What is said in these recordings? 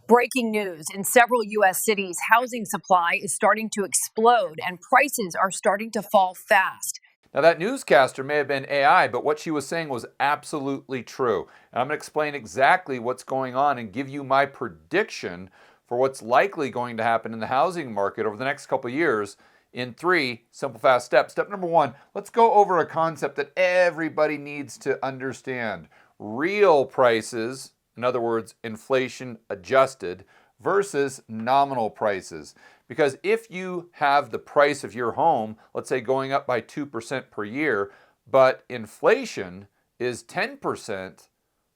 Breaking news. In several U.S. cities, housing supply is starting to explode and prices are starting to fall fast. Now, that newscaster may have been AI, but what she was saying was absolutely true. And I'm going to explain exactly what's going on and give you my prediction for what's likely going to happen in the housing market over the next couple of years in 3 simple, fast steps. Step number 1, let's go over a concept that everybody needs to understand. Real prices, in other words, inflation adjusted, versus nominal prices. Because if you have the price of your home, let's say going up by 2% per year, but inflation is 10%,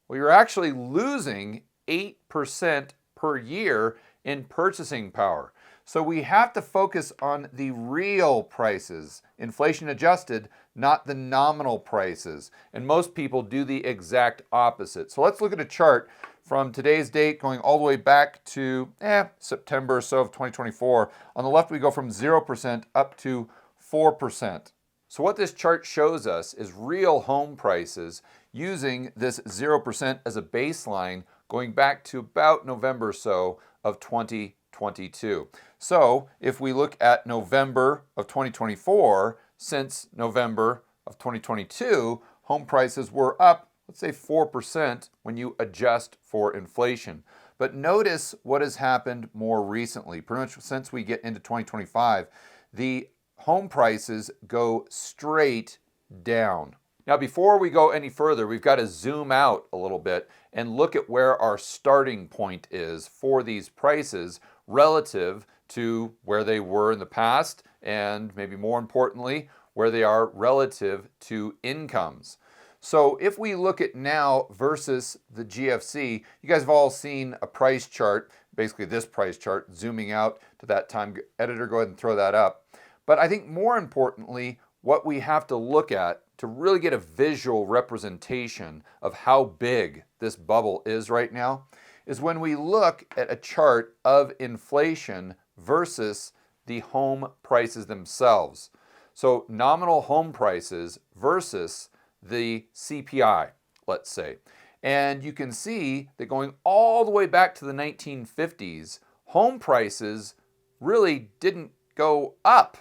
well, you're actually losing 8% per year in purchasing power. So we have to focus on the real prices, inflation adjusted, not the nominal prices. And most people do the exact opposite. So let's look at a chart from today's date going all the way back to September or so of 2024. On the left, we go from 0% up to 4%. So what this chart shows us is real home prices using this 0% as a baseline going back to about November or so of 2022. So if we look at November of 2024, since November of 2022, home prices were up, let's say 4% when you adjust for inflation. But notice what has happened more recently. Pretty much since we get into 2025, the home prices go straight down. Now, before we go any further, we've got to zoom out a little bit and look at where our starting point is for these prices relative to where they were in the past, and maybe more importantly, where they are relative to incomes. So if we look at now versus the GFC, you guys have all seen a price chart, basically this price chart, zooming out to that time. Editor, go ahead and throw that up. But I think more importantly, what we have to look at to really get a visual representation of how big this bubble is right now is when we look at a chart of inflation versus the home prices themselves. So nominal home prices versus the CPI, let's say. And you can see that going all the way back to the 1950s, home prices really didn't go up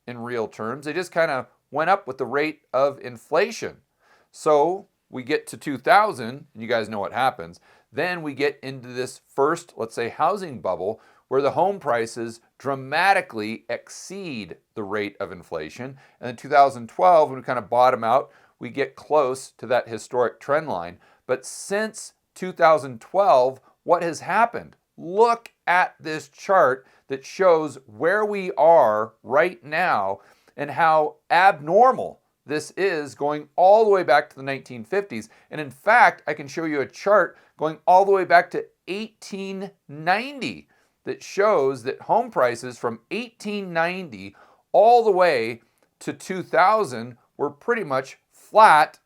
in real terms. They just kind of went up with the rate of inflation. So we get to 2000, and you guys know what happens. Then we get into this first, let's say, housing bubble where the home prices dramatically exceed the rate of inflation. And in 2012, when we kind of bottom out, we get close to that historic trend line. But since 2012, what has happened? Look at this chart that shows where we are right now and how abnormal this is going all the way back to the 1950s. And in fact, I can show you a chart going all the way back to 1890 that shows that home prices from 1890 all the way to 2000 were pretty much flat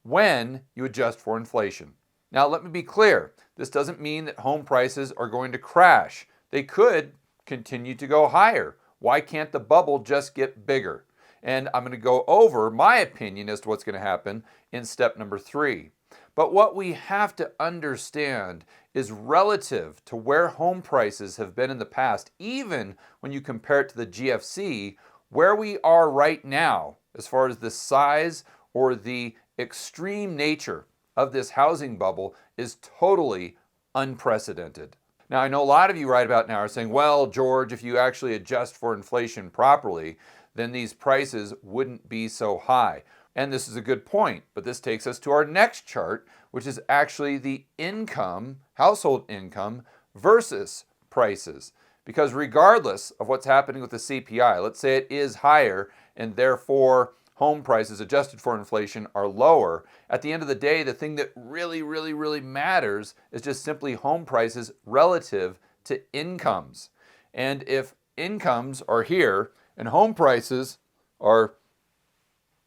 when you adjust for inflation. Now, let me be clear. This doesn't mean that home prices are going to crash. They could continue to go higher. Why can't the bubble just get bigger? And I'm going to go over my opinion as to what's going to happen in step number 3. But what we have to understand is relative to where home prices have been in the past, even when you compare it to the GFC, where we are right now as far as the size or the extreme nature of this housing bubble is totally unprecedented. Now, I know a lot of you right about now are saying, well, George, if you actually adjust for inflation properly, then these prices wouldn't be so high. And this is a good point, but this takes us to our next chart, which is actually the income, household income versus prices. Because regardless of what's happening with the CPI, let's say it is higher and therefore home prices adjusted for inflation are lower, at the end of the day, the thing that really matters is just simply home prices relative to incomes. And if incomes are here and home prices are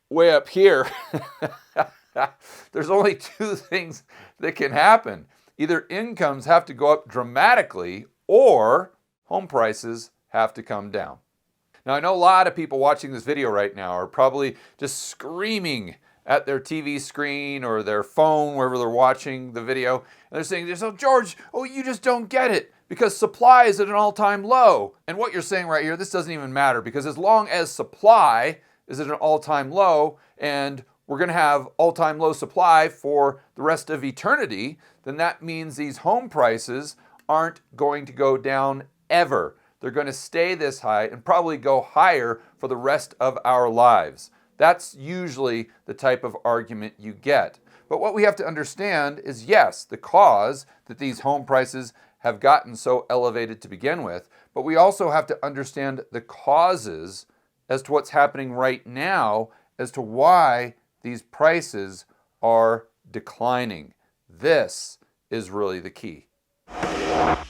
way up here, there's only 2 things that can happen. Either incomes have to go up dramatically or home prices have to come down. Now, I know a lot of people watching this video right now are probably just screaming at their TV screen or their phone, wherever they're watching the video, and they're saying, "So George, oh, you just don't get it because supply is at an all-time low." And what you're saying right here, this doesn't even matter, because as long as supply is at an all-time low and we're going to have all-time low supply for the rest of eternity, then that means these home prices aren't going to go down ever. They're going to stay this high and probably go higher for the rest of our lives. That's usually the type of argument you get. But what we have to understand is, yes, the cause that these home prices have gotten so elevated to begin with, but we also have to understand the causes as to what's happening right now as to why these prices are declining. This is really the key.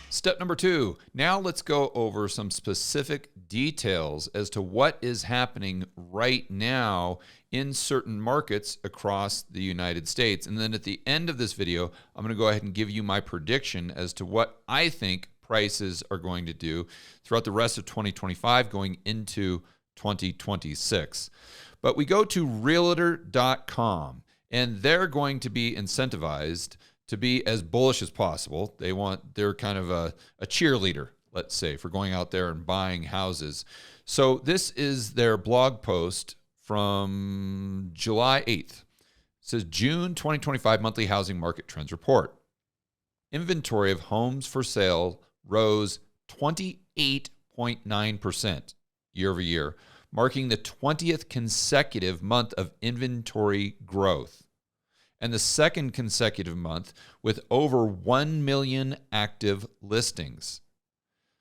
Step number 2. Now let's go over some specific details as to what is happening right now in certain markets across the United States. And then at the end of this video, I'm going to go ahead and give you my prediction as to what I think prices are going to do throughout the rest of 2025 going into 2026. But we go to realtor.com, and they're going to be incentivized to be as bullish as possible. They're kind of a cheerleader, let's say, for going out there and buying houses. So this is their blog post from July 8th. It says June 2025 monthly housing market trends report. Inventory of homes for sale rose 28.9% year over year, marking the 20th consecutive month of inventory growth, and the second consecutive month with over 1 million active listings.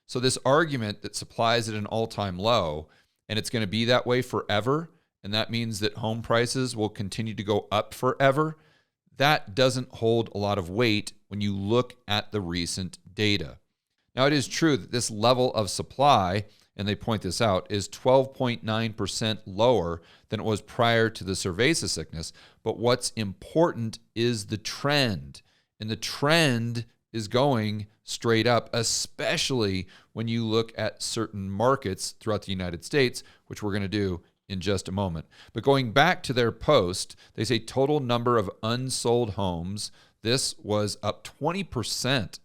So this argument that supply is at an all-time low and it's going to be that way forever, and that means that home prices will continue to go up forever, that doesn't hold a lot of weight when you look at the recent data. Now, it is true that this level of supply, and they point this out, is 12.9% lower than it was prior to the cerveza sickness. But what's important is the trend. And the trend is going straight up, especially when you look at certain markets throughout the United States, which we're going to do in just a moment. But going back to their post, they say total number of unsold homes. This was up 20%.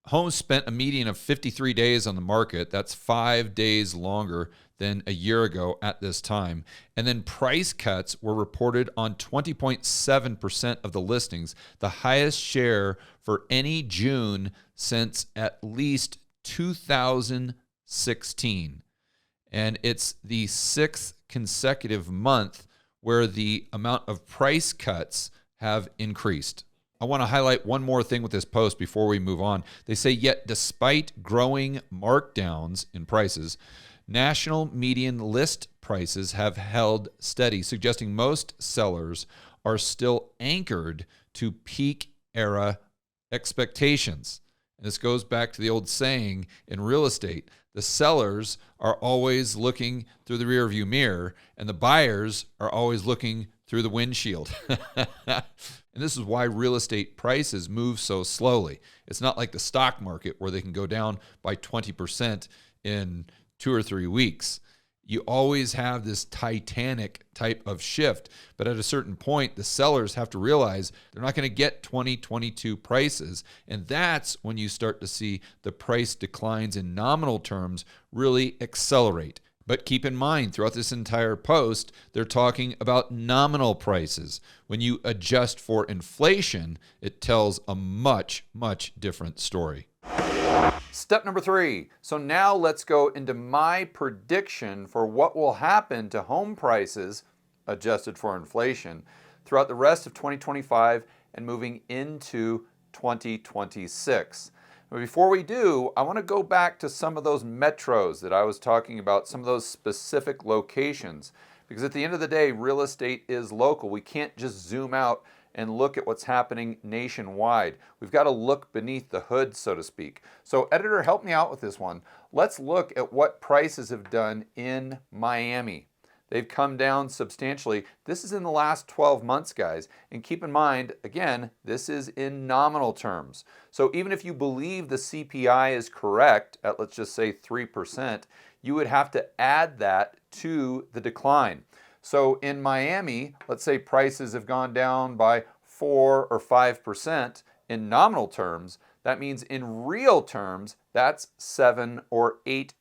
Homes spent a median of 53 days on the market. That's 5 days longer than a year ago at this time. And then price cuts were reported on 20.7% of the listings, the highest share for any June since at least 2016. And it's the 6th consecutive month where the amount of price cuts have increased. I want to highlight one more thing with this post before we move on. They say, yet despite growing markdowns in prices, national median list prices have held steady, suggesting most sellers are still anchored to peak era expectations. And this goes back to the old saying in real estate: the sellers are always looking through the rearview mirror, and the buyers are always looking through the windshield. And this is why real estate prices move so slowly. It's not like the stock market where they can go down by 20% in 2 or 3 weeks. You always have this Titanic type of shift, but at a certain point, the sellers have to realize they're not going to get 2022 prices, and that's when you start to see the price declines in nominal terms really accelerate. But keep in mind, throughout this entire post, they're talking about nominal prices. When you adjust for inflation, it tells a much, much different story. Step number 3. So now let's go into my prediction for what will happen to home prices, adjusted for inflation, throughout the rest of 2025 and moving into 2026. But before we do, I want to go back to some of those metros that I was talking about, some of those specific locations, because at the end of the day, real estate is local. We can't just zoom out and look at what's happening nationwide. We've got to look beneath the hood, so to speak. So editor, help me out with this one. Let's look at what prices have done in Miami. They've come down substantially. This is in the last 12 months, guys. And keep in mind, again, this is in nominal terms. So even if you believe the CPI is correct at, let's just say, 3%, you would have to add that to the decline. So in Miami, let's say prices have gone down by 4 or 5% in nominal terms. That means in real terms, that's 7 or 8%.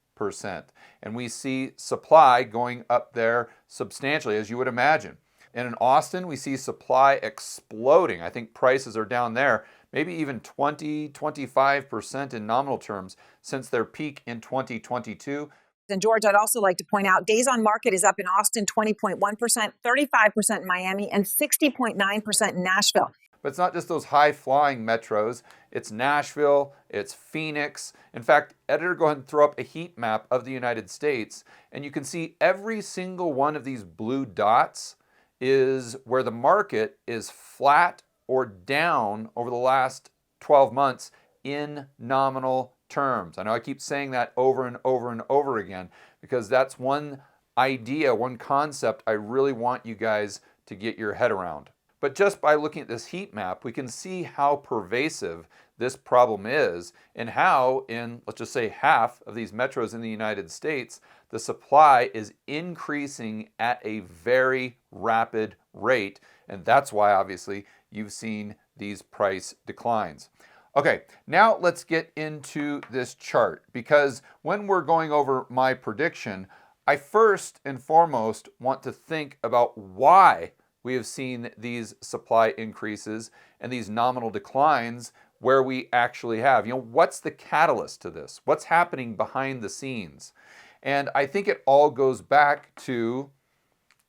And we see supply going up there substantially, as you would imagine. And in Austin, we see supply exploding. I think prices are down there, maybe even 20, 25% in nominal terms since their peak in 2022. And George, I'd also like to point out days on market is up in Austin 20.1%, 35% in Miami, and 60.9% in Nashville. But it's not just those high-flying metros. It's Nashville, it's Phoenix. In fact, editor, go ahead and throw up a heat map of the United States, and you can see every single one of these blue dots is where the market is flat or down over the last 12 months in nominal terms. I know I keep saying that over and over and over again because that's one idea, one concept I really want you guys to get your head around. But just by looking at this heat map, we can see how pervasive this problem is and how in, let's just say, half of these metros in the United States, the supply is increasing at a very rapid rate. And that's why, obviously, you've seen these price declines. Okay, now let's get into this chart because when we're going over my prediction, I first and foremost want to think about why we have seen these supply increases and these nominal declines where we actually have. What's the catalyst to this? What's happening behind the scenes? And I think it all goes back to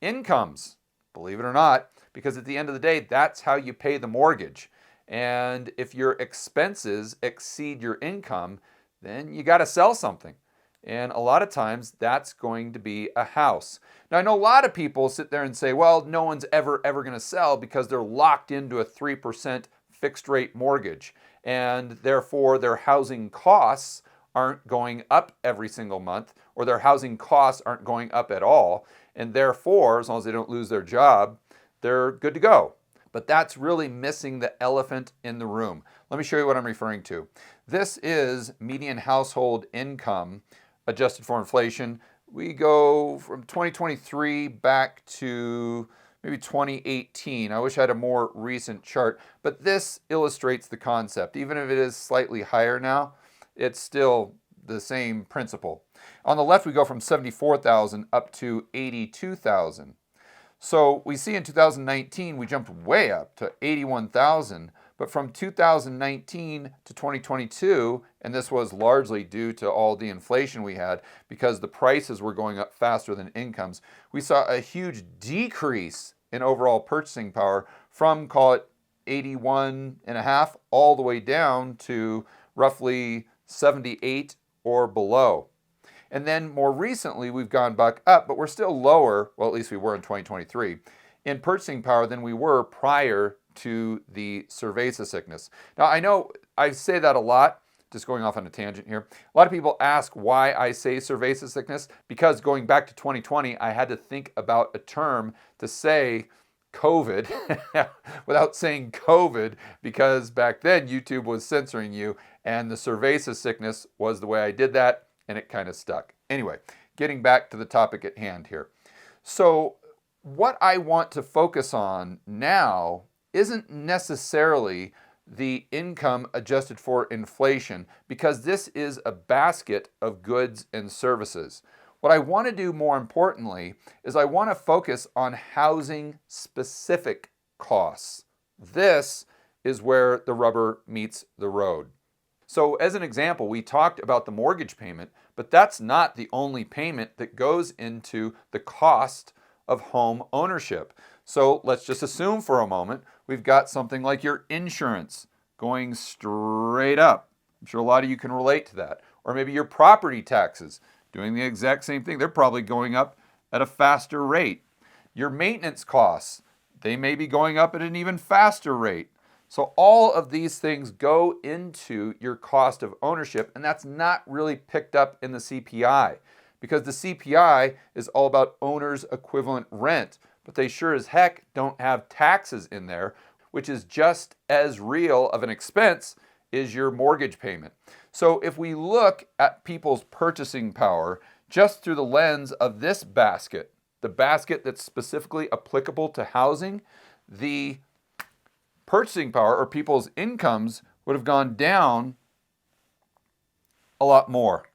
incomes, believe it or not, because at the end of the day, that's how you pay the mortgage. And if your expenses exceed your income, then you got to sell something. And a lot of times that's going to be a house. Now, I know a lot of people sit there and say, well, no one's ever going to sell because they're locked into a 3% fixed rate mortgage. And therefore their housing costs aren't going up every single month, or their housing costs aren't going up at all. And therefore, as long as they don't lose their job, they're good to go. But that's really missing the elephant in the room. Let me show you what I'm referring to. This is median household income adjusted for inflation. We go from 2023 back to maybe 2018. I wish I had a more recent chart, but this illustrates the concept. Even if it is slightly higher now, it's still the same principle. On the left, we go from 74,000 up to 82,000. So we see in 2019, we jumped way up to 81,000, but from 2019 to 2022, and this was largely due to all the inflation we had because the prices were going up faster than incomes, we saw a huge decrease in overall purchasing power from, call it 81 and a half, all the way down to roughly 78 or below. And then more recently, we've gone back up, but we're still lower, well, at least we were in 2023, in purchasing power than we were prior to the cerveza sickness. Now, I know I say that a lot, just going off on a tangent here. A lot of people ask why I say cerveza sickness, because going back to 2020, I had to think about a term to say COVID without saying COVID, because back then YouTube was censoring you, and the cerveza sickness was the way I did that, and it kind of stuck. Anyway, getting back to the topic at hand here. So what I want to focus on now isn't necessarily the income adjusted for inflation, because this is a basket of goods and services. What I want to do more importantly is I want to focus on housing specific costs. This is where the rubber meets the road. So as an example, we talked about the mortgage payment, but that's not the only payment that goes into the cost of home ownership. So let's just assume for a moment we've got something like your insurance going straight up. I'm sure a lot of you can relate to that. Or maybe your property taxes doing the exact same thing. They're probably going up at a faster rate. Your maintenance costs, they may be going up at an even faster rate. So all of these things go into your cost of ownership, and that's not really picked up in the CPI, because the CPI is all about owner's equivalent rent, but they sure as heck don't have taxes in there, which is just as real of an expense as your mortgage payment. So if we look at people's purchasing power just through the lens of this basket, the basket that's specifically applicable to housing, the purchasing power or people's incomes would have gone down a lot more.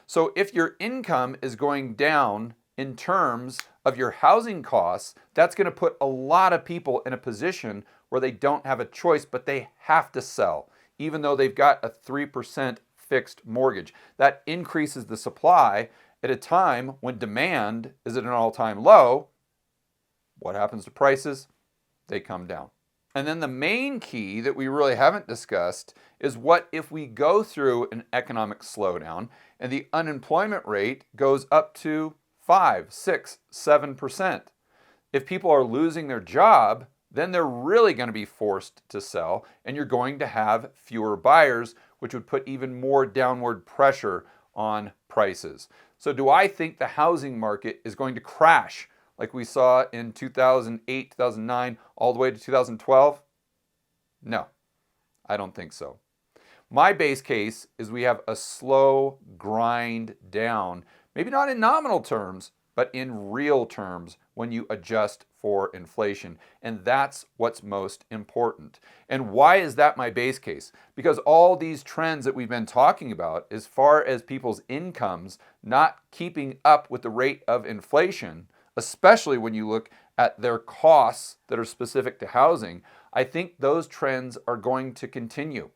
So if your income is going down in terms of your housing costs, that's going to put a lot of people in a position where they don't have a choice, but they have to sell, even though they've got a 3% fixed mortgage. That increases the supply at a time when demand is at an all-time low. What happens to prices? They come down. And then the main key that we really haven't discussed is what if we go through an economic slowdown and the unemployment rate goes up to 5, 6, 7%. If people are losing their job, then they're really going to be forced to sell, and you're going to have fewer buyers, which would put even more downward pressure on prices. So do I think the housing market is going to crash like we saw in 2008, 2009, all the way to 2012? No, I don't think so. My base case is we have a slow grind down, maybe not in nominal terms, but in real terms when you adjust for inflation. And that's what's most important. And why is that my base case? Because all these trends that we've been talking about, as far as people's incomes not keeping up with the rate of inflation, especially when you look at their costs that are specific to housing, I think those trends are going to continue.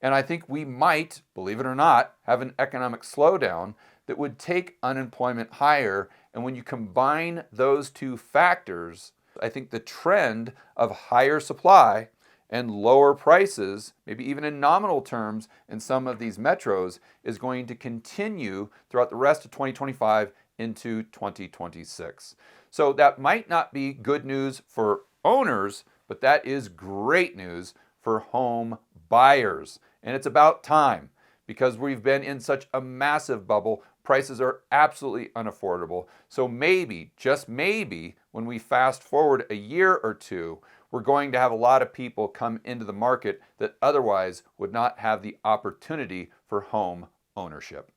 And I think we might, believe it or not, have an economic slowdown that would take unemployment higher. And when you combine those two factors, I think the trend of higher supply and lower prices, maybe even in nominal terms in some of these metros, is going to continue throughout the rest of 2025 into 2026. So that might not be good news for owners, but that is great news for home buyers. And it's about time, because we've been in such a massive bubble. Prices are absolutely unaffordable. So maybe, just maybe, when we fast forward a year or two, we're going to have a lot of people come into the market that otherwise would not have the opportunity for home ownership.